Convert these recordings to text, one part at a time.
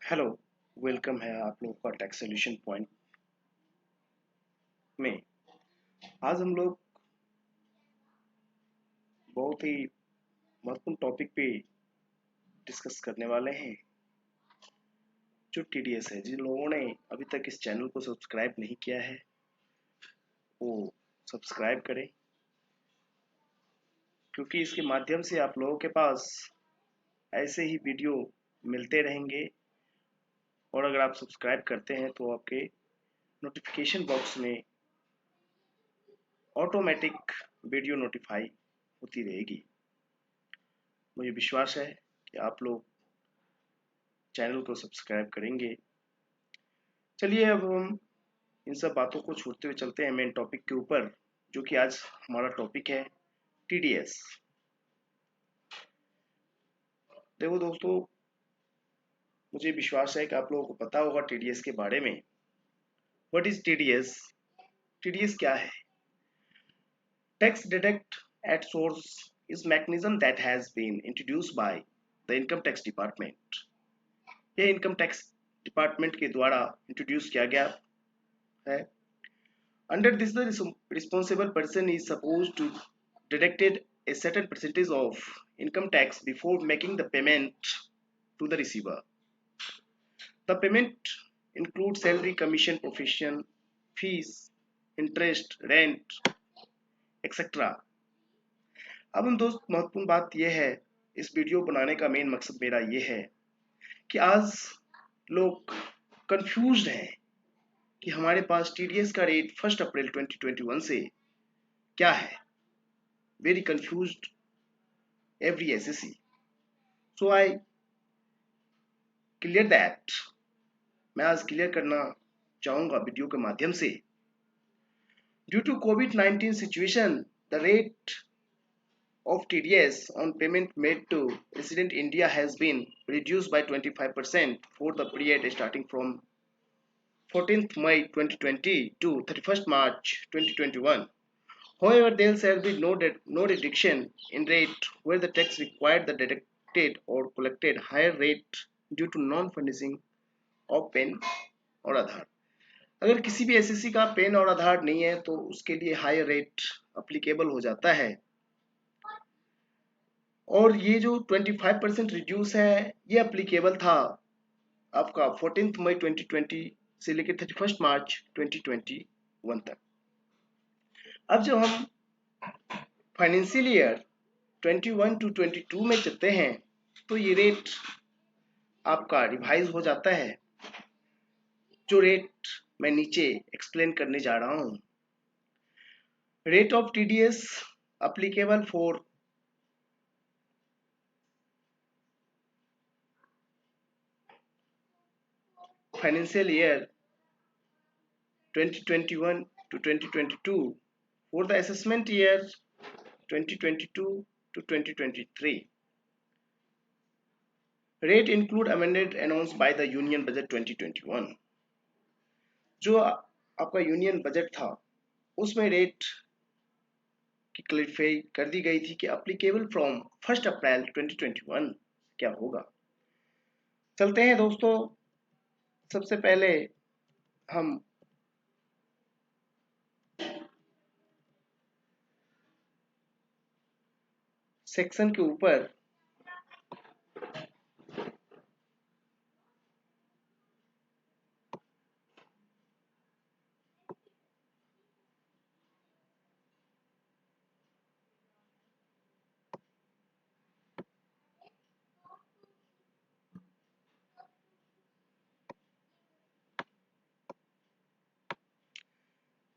Hello. Welcome है आप लोगों का टैक्स सोल्यूशन पॉइंट में। आज हम लोग बहुत ही महत्वपूर्ण टॉपिक पे डिस्कस करने वाले हैं, जो टीडीएस है। जिन लोगों ने अभी तक इस चैनल को सब्सक्राइब नहीं किया है, वो सब्सक्राइब करें, क्योंकि इसके माध्यम से आप लोगों के पास ऐसे ही वीडियो मिलते रहेंगे। और अगर आप सब्सक्राइब करते हैं तो आपके नोटिफिकेशन बॉक्स में ऑटोमेटिक वीडियो नोटिफाई होती रहेगी। मुझे विश्वास है कि आप लोग चैनल को सब्सक्राइब करेंगे। चलिए अब हम इन सब बातों को छोड़ते हुए चलते हैं मेन टॉपिक के ऊपर, जो कि आज हमारा टॉपिक है टीडीएस। देखो दोस्तों, मुझे विश्वास है कि आप लोगों को पता होगा टीडीएस के बारे में। What is TDS? टीडीएस क्या है? Tax deduct at source is mechanism that has been introduced by the income tax department. यह इनकम टैक्स डिपार्टमेंट के द्वारा इंट्रोड्यूस किया गया है। Under this, the responsible person is supposed to deduct a certain percentage of income tax before making the payment to the receiver. The payment includes salary, commission, profession, fees, interest, rent, etc. अब हम दोस्त, महत्वपूर्ण बात यह है, इस video बनाने का मेन मकसद मेरा यह है कि आज लोग कंफ्यूज्ड हैं कि हमारे पास टीडीएस का रेट 1 अप्रैल 2021 से क्या है। Very confused every SSC. So I clear that. मैं आज क्लियर करना चाहूंगा वीडियो के माध्यम से। Due to COVID-19 situation, the rate of TDS on payment made to resident India has been reduced by 25% for the period starting from 14th May 2020 to 31st March 2021. However, there shall be no reduction in rate where the tax required the deducted or collected higher rate due to non-furnishing of PAN और आधार। अगर किसी भी SSC का pen और आधार नहीं है तो उसके लिए हायर रेट अप्लीकेबल हो जाता है। और ये जो 25% रिड्यूस है, ये अप्लीकेबल था आपका 14 मई 2020 से लेकर 31 मार्च 2021 तक। अब जब हम फाइनेंशियल ईयर 21 टू 22 में चलते हैं तो ये रेट आपका रिवाइज हो जाता है, जो रेट मैं नीचे एक्सप्लेन करने जा रहा हूं। Rate of TDS applicable for financial year 2021 to 2022 for the assessment year 2022 to 2023. Rate include amended announced by the Union Budget 2021. जो आपका यूनियन बजट था उसमें रेट की क्लैरिफाई कर दी गई थी कि अप्लीकेबल फ्रॉम 1 अप्रैल 2021 क्या होगा। चलते हैं दोस्तों, सबसे पहले हम सेक्शन के ऊपर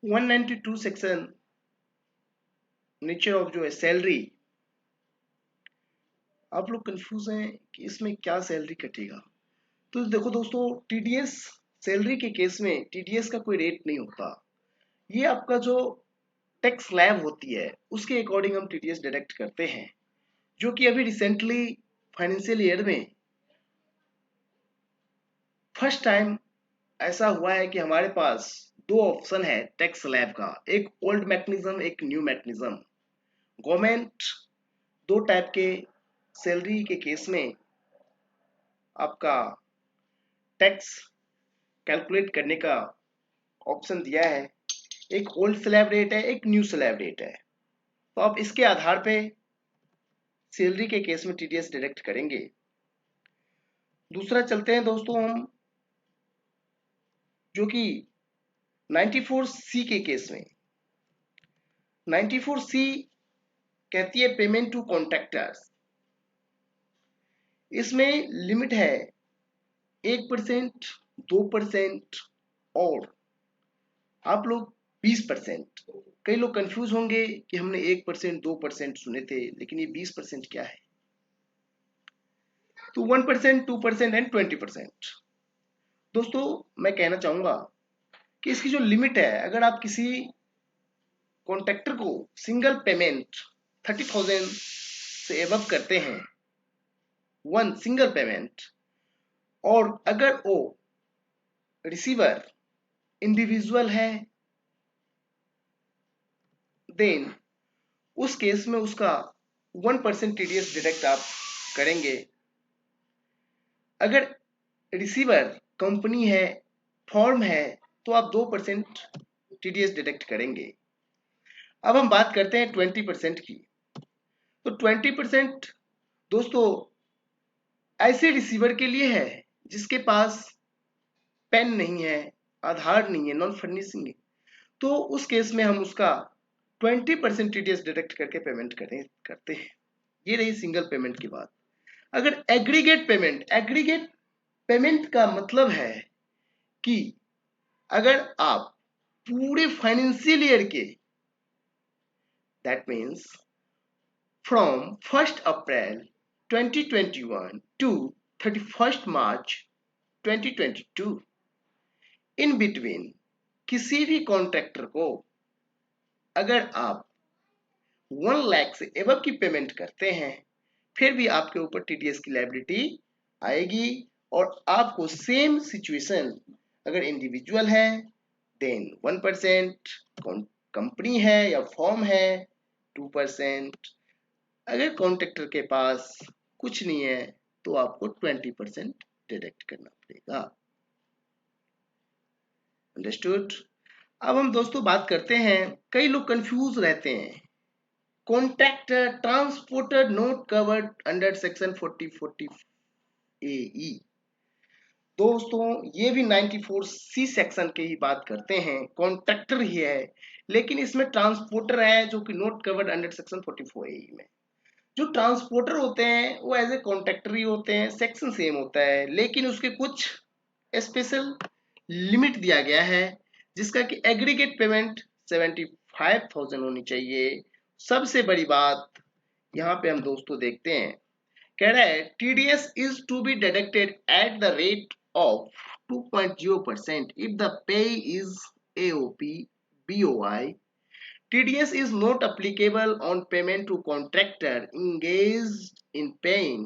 192 सेक्शन नेचर ऑफ जो है सैलरी। आप लोग कंफ्यूज हैं कि इसमें क्या सैलरी कटेगा। तो देखो दोस्तों, टीडीएस सैलरी के केस में टीडीएस का कोई रेट नहीं होता। ये आपका जो टैक्स स्लैब होती है उसके अकॉर्डिंग हम टीडीएस डिडक्ट करते हैं, जो कि अभी रिसेंटली फाइनेंशियल ईयर में फर्स्ट टाइम ऐसा हुआ है कि हमारे पास दो ऑप्शन है टैक्स स्लैब का, एक ओल्ड मैकेनिज्म, एक न्यू मैकेनिज्म। गवर्नमेंट दो टाइप के सैलरी के केस में आपका टैक्स कैलकुलेट करने का ऑप्शन दिया है। एक ओल्ड स्लैब रेट है, एक न्यू स्लैब रेट है। तो आप इसके आधार पे सैलरी के केस में टीडीएस डिडक्ट करेंगे। दूसरा चलते हैं दोस्तों हम, जो कि 94C के केस में। 94C कहती है पेमेंट टू कॉन्ट्रैक्टर्स। इसमें लिमिट है 1%, 2% और आप लोग 20%। कई लोग कंफ्यूज होंगे कि हमने 1%, 2% सुने थे, लेकिन ये 20% क्या है। तो 1%, 2% एंड 20%। दोस्तों मैं कहना चाहूंगा कि इसकी जो लिमिट है, अगर आप किसी कॉन्ट्रैक्टर को सिंगल पेमेंट 30,000 से एबव करते हैं, वन सिंगल पेमेंट, और अगर वो रिसीवर इंडिविजुअल है, देन उस केस में उसका 1% टीडीएस डिडक्ट आप करेंगे। अगर रिसीवर कंपनी है, फॉर्म है, तो आप 2% टीडीएस डिडक्ट करेंगे। अब हम बात करते हैं 20% की। तो 20% दोस्तों ऐसे रिसीवर के लिए है जिसके पास पेन नहीं है, आधार नहीं है, नॉन फर्निशिंग है। तो उस केस में हम उसका 20% टीडीएस डिडक्ट करके पेमेंट करते हैं। ये रही सिंगल पेमेंट की बात। अगर एग्रीगेट पेमेंट का मतलब है कि अगर आप पूरे फाइनेंशियल ईयर के, that means from 1 April 2021 to 31 March 2022, in between किसी भी कॉन्ट्रैक्टर को अगर आप 1 लाख से एबव की पेमेंट करते हैं, फिर भी आपके ऊपर टीडीएस की लायबिलिटी आएगी। और आपको सेम सिचुएशन, अगर इंडिविजुअल है देन 1%, कंपनी है या फॉर्म है 2%, अगर कॉन्ट्रैक्टर के पास कुछ नहीं है तो आपको 20% डिडक्ट करना पड़ेगा। अंडरस्टूड। अब हम दोस्तों बात करते हैं, कई लोग कंफ्यूज रहते हैं, contractor transporter not covered under section 4040 AE। दोस्तों ये भी 94C सेक्शन के ही बात करते हैं, कॉन्ट्रैक्टर ही है, लेकिन इसमें ट्रांसपोर्टर है जो कि not covered under section 44 AE में। जो ट्रांसपोर्टर होते हैं वो एज ए कॉन्ट्रैक्टर ही होते हैं, सेक्शन सेम होता है, लेकिन उसके कुछ स्पेशल लिमिट दिया गया है, जिसका कि एग्रीगेट पेमेंट 75,000 होनी चाहिए। सबसे बड़ी बात यहाँ पे हम दोस्तों देखते हैं, कह रहा है TDS is to be deducted at the rate of 2.0% if the payee is AOP BOI. TDS is not applicable on payment to contractor engaged in paying,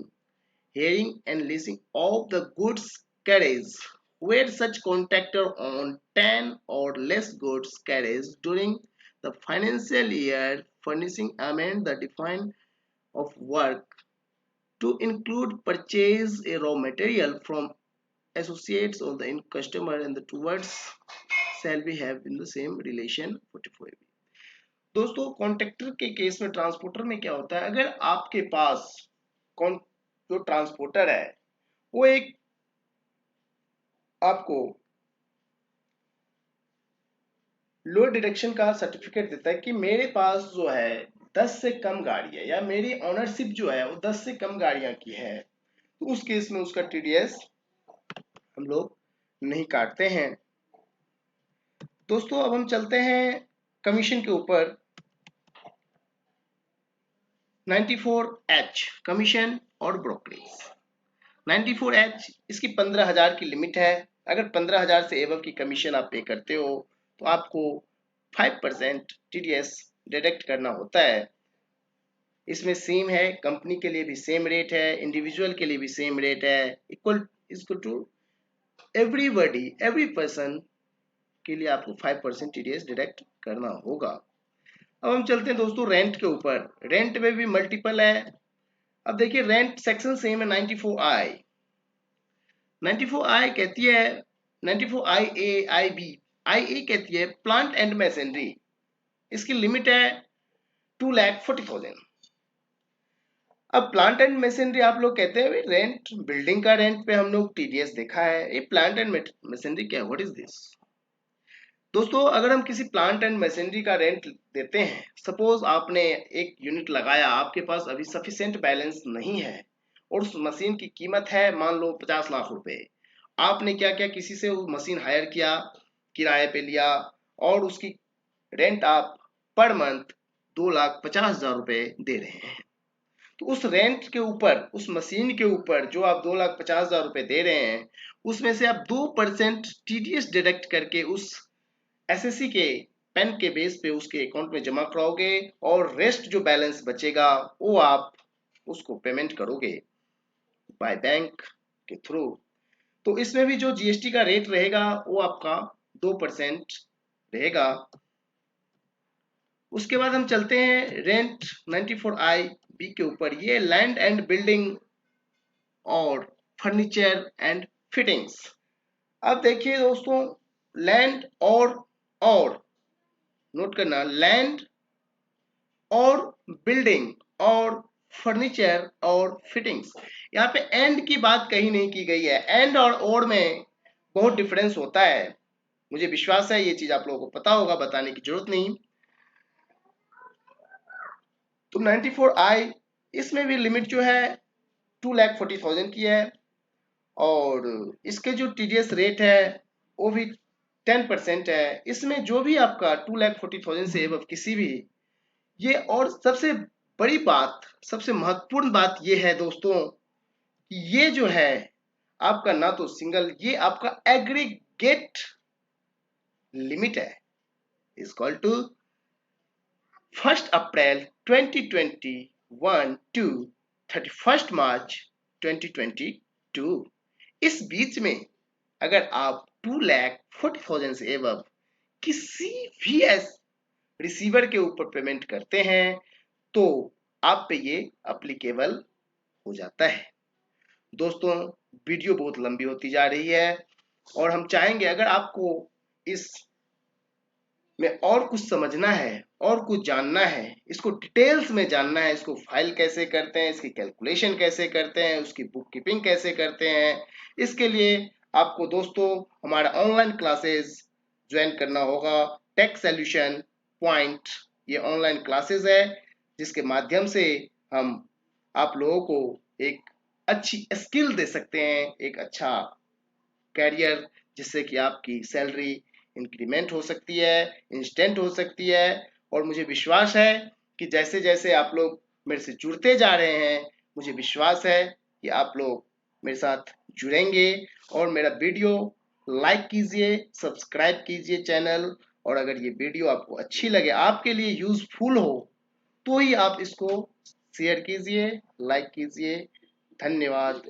hiring and leasing of the goods carriage, where such contractor on 10 or less goods carriage during the financial year furnishing amend the define of work to include purchase a raw material from associates of the end customer and the towards shall be have in the same relation 44. दोस्तों contractor के case में transporter में क्या होता है, अगर आपके पास जो ट्रांसपोर्टर है वो एक आपको लोड डिडक्शन का सर्टिफिकेट देता है कि मेरे पास जो है 10 से कम गाड़ी है, या मेरी ओनरशिप जो है वो 10 से कम गाड़ियां की है, तो उस केस में उसका टीडीएस हम लोग नहीं काटते हैं। दोस्तों अब हम चलते हैं कमीशन के ऊपर। 94H कमीशन और ब्रोकरेज। 94H इसकी 15,000 की लिमिट है। अगर 15,000 से एबव की कमीशन आप पे करते हो तो आपको 5% टीडीएस डिडक्ट करना होता है। इसमें सेम है, कंपनी के लिए भी सेम रेट है, इंडिविजुअल के लिए भी सेम रेट है, equal to everybody, every person के लिए आपको 5% टीडीएस डिडक्ट करना होगा। अब हम चलते हैं दोस्तों रेंट के ऊपर। रेंट में भी मल्टीपल है। अब देखिए रेंट सेक्शन सेम है 94I। 94I कहती है, 94IA आई कहती है प्लांट एंड मशीनरी, इसकी लिमिट है 2,40,000। अब प्लांट एंड मशीनरी आप लोग कहते हैं रेंट, बिल्डिंग का रेंट पे हम लोग टीडीएस देखा है, ये प्लांट एंड मशीनरी क्या है, व्हाट इज दिस? दोस्तों अगर हम किसी प्लांट एंड मशीनरी का रेंट देते हैं, सपोज आपने एक यूनिट लगाया, आपके पास अभी सफिशिएंट बैलेंस नहीं है और उस मशीन की कीमत है मान लो 50 लाख रुपए, आपने क्या क्या किसी से वो मशीन हायर किया, किराए पे लिया और उसकी रेंट आप पर मंथ 2,50,000 रुपए दे रहे हैं। तो उस रेंट के ऊपर, उस मशीन के ऊपर जो आप 2,50,000 रुपए दे रहे हैं, उसमें से आप 2% टीडीएस डिडक्ट करके उस एसएससी के पेन के बेस पे उसके अकाउंट में जमा कराओगे और रेस्ट जो बैलेंस बचेगा वो आप उसको पेमेंट करोगे बाय बैंक के थ्रू। तो इसमें भी जो जीएसटी का रेट रहेगा वो आपका 2% रहेगा। उसके बाद हम चलते हैं रेंट 94I बी के ऊपर। ये लैंड एंड बिल्डिंग और फर्नीचर एंड फिटिंग्स। अब देखिए दोस्तों, लैंड और नोट करना, लैंड और बिल्डिंग और फर्नीचर और फिटिंग्स, यहाँ पे एंड की बात कहीं नहीं की गई है। एंड और में बहुत डिफरेंस होता है, मुझे विश्वास है ये चीज आप लोगों को पता होगा, बताने की जरूरत नहीं। तो 94I इसमें भी लिमिट जो है 2,40,000 की है और इसके जो टीडीएस रेट है वो भी 10% है। इसमें जो भी आपका 2,40,000 से एबव किसी भी, ये और सबसे बड़ी बात, सबसे महत्वपूर्ण बात ये है दोस्तों कि ये जो है आपका ना तो सिंगल, ये आपका एग्रीगेट लिमिट है, is call to 1 April 2021 to 31 March 2022। इस बीच में अगर आप 2,40,000 से एबव किसी भी रिसीवर के ऊपर पेमेंट करते हैं तो आप पे ये अप्लीकेबल हो जाता है। दोस्तों वीडियो बहुत लंबी होती जा रही है और हम चाहेंगे अगर आपको इस में और कुछ समझना है और कुछ जानना है, इसको डिटेल्स में जानना है, इसको फाइल कैसे करते हैं, इसकी कैलकुलेशन कैसे करते हैं, उसकी बुक कीपिंग कैसे करते हैं, इसके लिए आपको दोस्तों हमारा ऑनलाइन क्लासेस ज्वाइन करना होगा। टेक सॉल्यूशन पॉइंट ये ऑनलाइन क्लासेस है जिसके माध्यम से हम आप लोगों को एक अच्छी स्किल दे सकते हैं, एक अच्छा कैरियर, जिससे कि आपकी सैलरी इंक्रीमेंट हो सकती है, इंस्टेंट हो सकती है। और मुझे विश्वास है कि जैसे जैसे आप लोग मेरे से जुड़ते जा रहे हैं, मुझे विश्वास है कि आप लोग मेरे साथ जुड़ेंगे और मेरा वीडियो लाइक कीजिए, सब्सक्राइब कीजिए चैनल, और अगर ये वीडियो आपको अच्छी लगे, आपके लिए यूजफुल हो, तो ही आप इसको शेयर कीजिए, लाइक कीजिए। धन्यवाद।